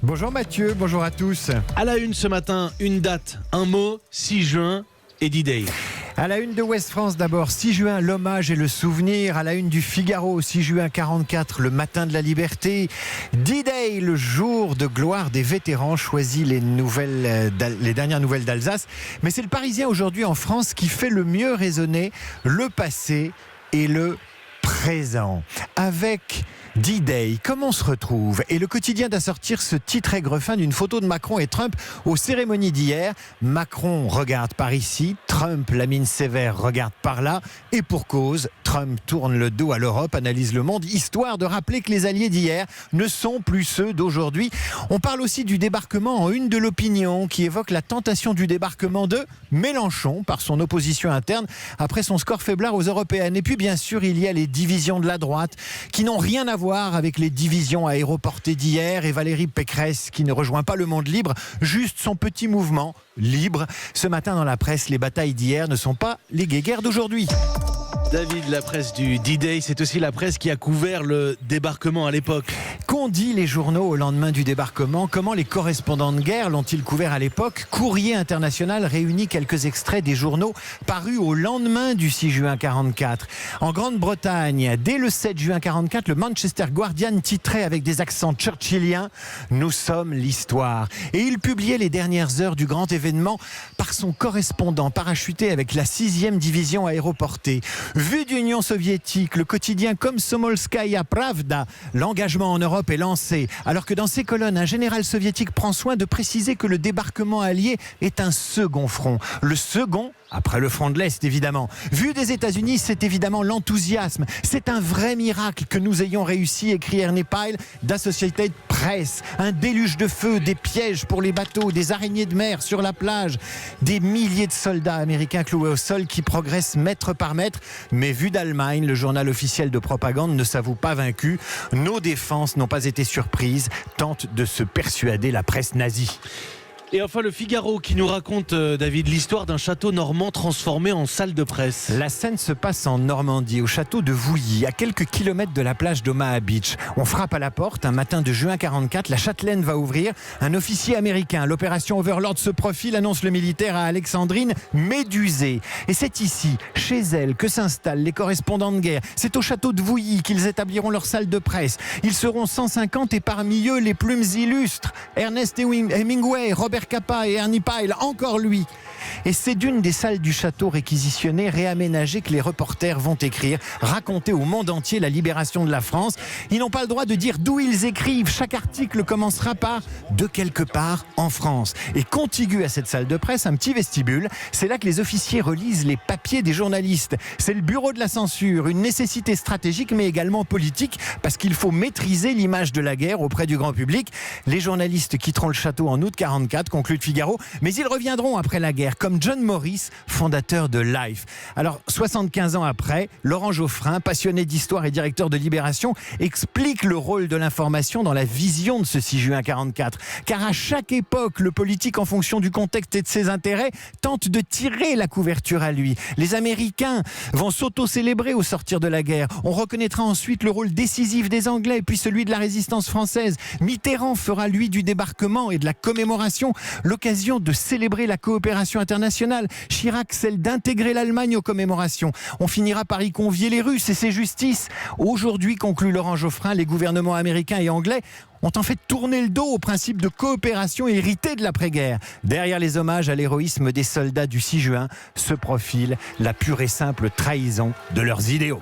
Bonjour Mathieu, bonjour à tous. À la une ce matin, une date, un mot, 6 juin et D-Day. À la une de Ouest France d'abord, 6 juin, l'hommage et le souvenir. À la une du Figaro, 6 juin 44, le matin de la liberté. D-Day, le jour de gloire des vétérans, choisit les dernières nouvelles d'Alsace. Mais c'est le Parisien aujourd'hui en France qui fait le mieux résonner le passé et le présent. Avec D-Day, comment on se retrouve? Et le quotidien d'assortir ce titre aigrefin d'une photo de Macron et Trump aux cérémonies d'hier. Macron regarde par ici, Trump, la mine sévère, regarde par là. Et pour cause, Trump tourne le dos à l'Europe, analyse Le Monde, histoire de rappeler que les alliés d'hier ne sont plus ceux d'aujourd'hui. On parle aussi du débarquement en une de l'opinion, qui évoque la tentation du débarquement de Mélenchon par son opposition interne après son score faiblard aux européennes. Et puis bien sûr, il y a les divisions de la droite qui n'ont rien à voir avec les divisions aéroportées d'hier et Valérie Pécresse qui ne rejoint pas le monde libre, juste son petit mouvement libre. Ce matin dans la presse, les batailles d'hier ne sont pas les guéguerres d'aujourd'hui. David, la presse du D-Day, c'est aussi la presse qui a couvert le débarquement à l'époque. Qu'ont dit les journaux au lendemain du débarquement? Comment les correspondants de guerre l'ont-ils couvert à l'époque? Courrier International réunit quelques extraits des journaux parus au lendemain du 6 juin 44. En Grande-Bretagne, dès le 7 juin 44, le Manchester Guardian titrait avec des accents churchilliens « Nous sommes l'histoire ». Et il publiait les dernières heures du grand événement par son correspondant parachuté avec la 6e division aéroportée. Vu d'Union soviétique, le quotidien Komsomolskaya Pravda, l'engagement en Europe est lancé, alors que dans ses colonnes, un général soviétique prend soin de préciser que le débarquement allié est un second front. Le second, après le front de l'Est évidemment. Vu des États-Unis, c'est évidemment l'enthousiasme. C'est un vrai miracle que nous ayons réussi, écrit Ernie Pyle d'Associated Press. Un déluge de feu, des pièges pour les bateaux, des araignées de mer sur la plage, des milliers de soldats américains cloués au sol qui progressent mètre par mètre. Mais vu d'Allemagne, le journal officiel de propagande ne s'avoue pas vaincu. Nos défenses n'ont pas été surprises, tente de se persuader la presse nazie. Et enfin le Figaro qui nous raconte, David, l'histoire d'un château normand transformé en salle de presse. La scène se passe en Normandie, au château de Vouilly, à quelques kilomètres de la plage d'Omaha Beach. On frappe à la porte, un matin de juin 44, la châtelaine va ouvrir. Un officier américain, l'opération Overlord se profile, annonce le militaire à Alexandrine, médusée. Et c'est ici, chez elle, que s'installent les correspondants de guerre. C'est au château de Vouilly qu'ils établiront leur salle de presse. Ils seront 150 et parmi eux, les plumes illustres. Ernest Hemingway, Robert Capa et Ernie Pyle, encore lui. Et c'est d'une des salles du château réquisitionnées, réaménagées, que les reporters vont écrire, raconter au monde entier la libération de la France. Ils n'ont pas le droit de dire d'où ils écrivent. Chaque article commencera par « de quelque part en France ». Et contigu à cette salle de presse, un petit vestibule. C'est là que les officiers relisent les papiers des journalistes. C'est le bureau de la censure, une nécessité stratégique mais également politique, parce qu'il faut maîtriser l'image de la guerre auprès du grand public. Les journalistes quitteront le château en août 44, conclut le Figaro, mais ils reviendront après la guerre, comme John Morris, fondateur de Life. Alors, 75 ans après, Laurent Geoffrin, passionné d'histoire et directeur de Libération, explique le rôle de l'information dans la vision de ce 6 juin 44. Car à chaque époque, le politique, en fonction du contexte et de ses intérêts, tente de tirer la couverture à lui. Les Américains vont s'auto-célébrer au sortir de la guerre. On reconnaîtra ensuite le rôle décisif des Anglais, puis celui de la résistance française. Mitterrand fera, lui, du débarquement et de la commémoration l'occasion de célébrer la coopération internationale. Chirac, celle d'intégrer l'Allemagne aux commémorations. On finira par y convier les Russes et c'est justice. Aujourd'hui, conclut Laurent Geoffrin, les gouvernements américains et anglais ont en fait tourné le dos au principe de coopération hérité de l'après-guerre. Derrière les hommages à l'héroïsme des soldats du 6 juin se profile la pure et simple trahison de leurs idéaux.